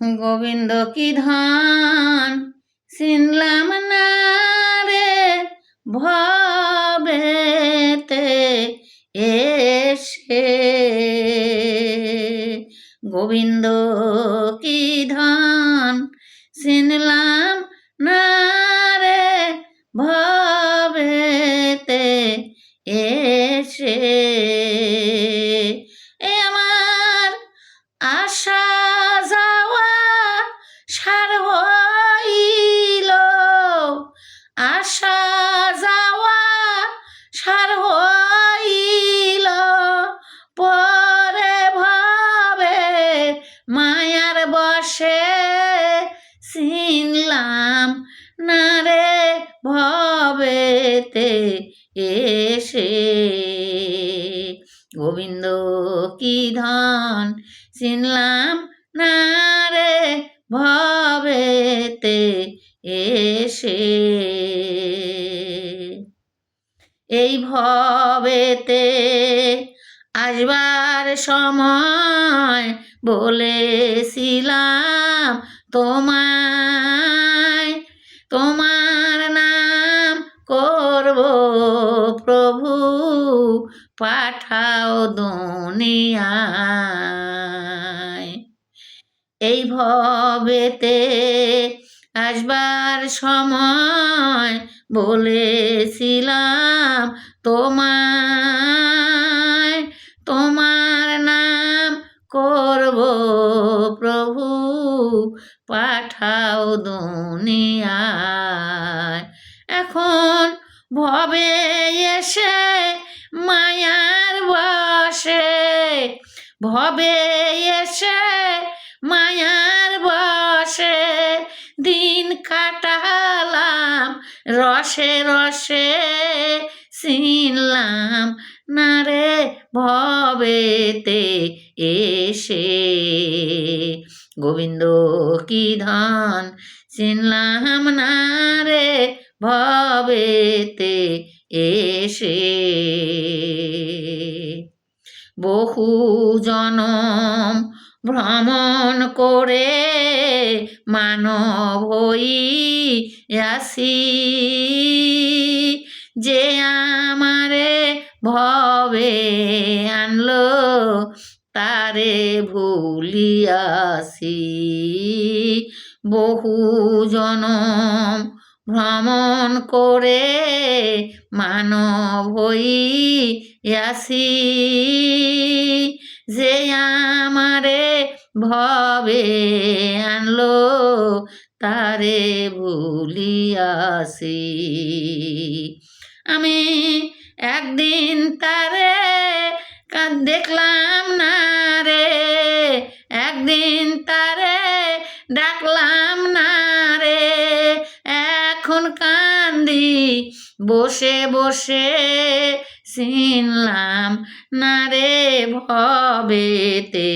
গোবিন্দ কি ধান চিনলাম না রে ভবেতে এসে। গোবিন্দ কি ধান চিনলাম না রে ভবেতে এসে। এ আমার আশা যাওয়া সার হইল, আশা যাওয়া সার হইল, পরে ভাবে মায়ার বসে চিনলাম না রে ভবেতে এসে। গোবিন্দ কি ধান চিনলাম না রে ভবেতে এসে। এই ভবেতে আসবার সময় বলেছিলাম তোমায়, তোমার নাম করব প্রভু, পাঠাও দুনিয়ায়। এই ভবেতে আসবার সময় বলেছিলাম তোমায়, তোমার নাম করব প্রভু, পাঠাও দুনিয়ায়। এখন ভবে এসে মায়ার বসে, ভবে এসে মায়ার বসে দিন কাটালাম রসে রসে, চিনলাম না রে ভবেতে এসে। গোবিন্দ কি ধান চিনলাম না রে ভবেতে এসে। বহু জনম ভ্রমণ করে মানব হইয়াছি, যে আমারে ভবে আনলো তারে ভুলিয়াছি। বহু জনম ভ্রমণ করে মানব হইয়াছি, যে আমারে ভবে আনলো তারে ভুলিয়াছি। আমি একদিন তারে দেখলাম না রে, একদিন তারে ডাকলাম না রে, এখন কান্দি বসে বসে, চিনলাম না রে ভবেতে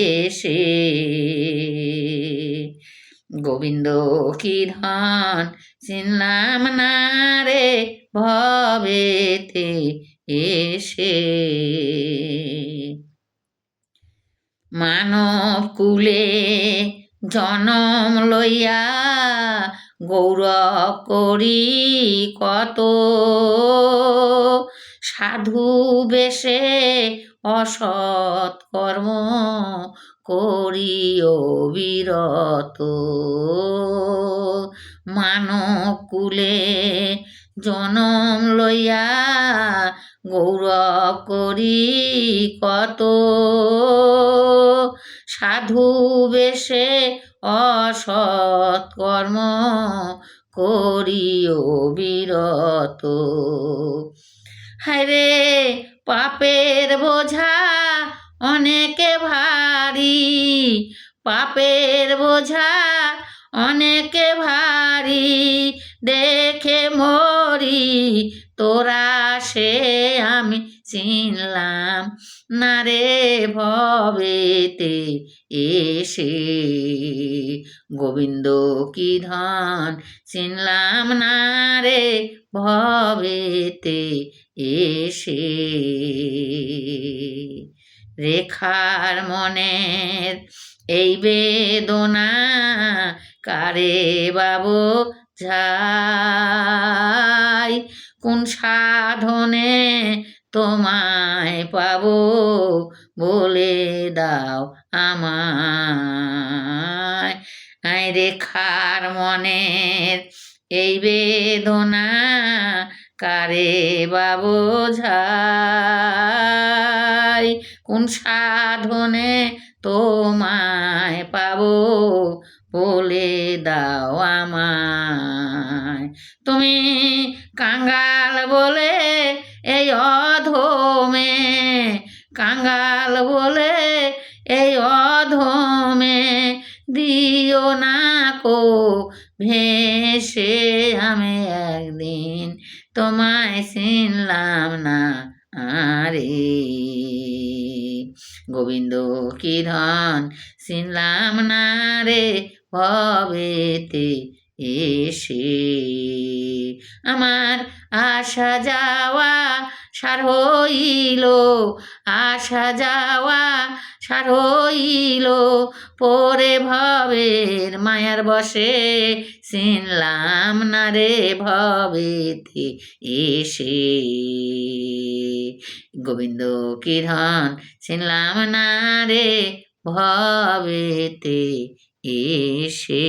এসে। গোবিন্দ কি ধান চিনলাম না রে ভবেতে এসে। মানব কুলে জনম লইয়া গৌরব করি কত, সাধু বেশে অসৎ কর্ম করি অবিরত। মানব কুলে জনম লইয়া গৌরব করি কত, সাধু বেশে অসৎ কর্ম করি অবিরত। হায়রে পাপের বোঝা অনেকে ভারী, পাপের বোঝা অনেকে ভারী, দেখে মরি তোরা সে আমি চিনলাম না রে ভবেতে এসে। গোবিন্দ কি ধান চিনলাম না রে ভবেতে এসে। রেখার মনের এই বেদনা কারে বাবু ঝাই, কোন সাধনে তোমায় পাবো বলে দাও আমায়। আয় রেখার মনের এই বেদনা কারে বাবু ঝাই, কোন সাধনে তোমায় পাবো বলে দাও আমায়। তুমি কাঙ্গাল বলে এই অধমে, কাঙ্গাল বলে এই অধমে দিও না কো ভেসে, আমি একদিন তোমায় চিনলাম না আরে। গোবিন্দ কি ধন চিনলাম না রে ভবেতে এসে, আমার আসা যাওয়া সার হইল, আসা যাওয়া সার হইল, পরে ভবের মায়ার বসে চিনলাম না রে ভবেতে এসে। গোবিন্দ কি ধন চিনলাম না রে ভবেতে এসে।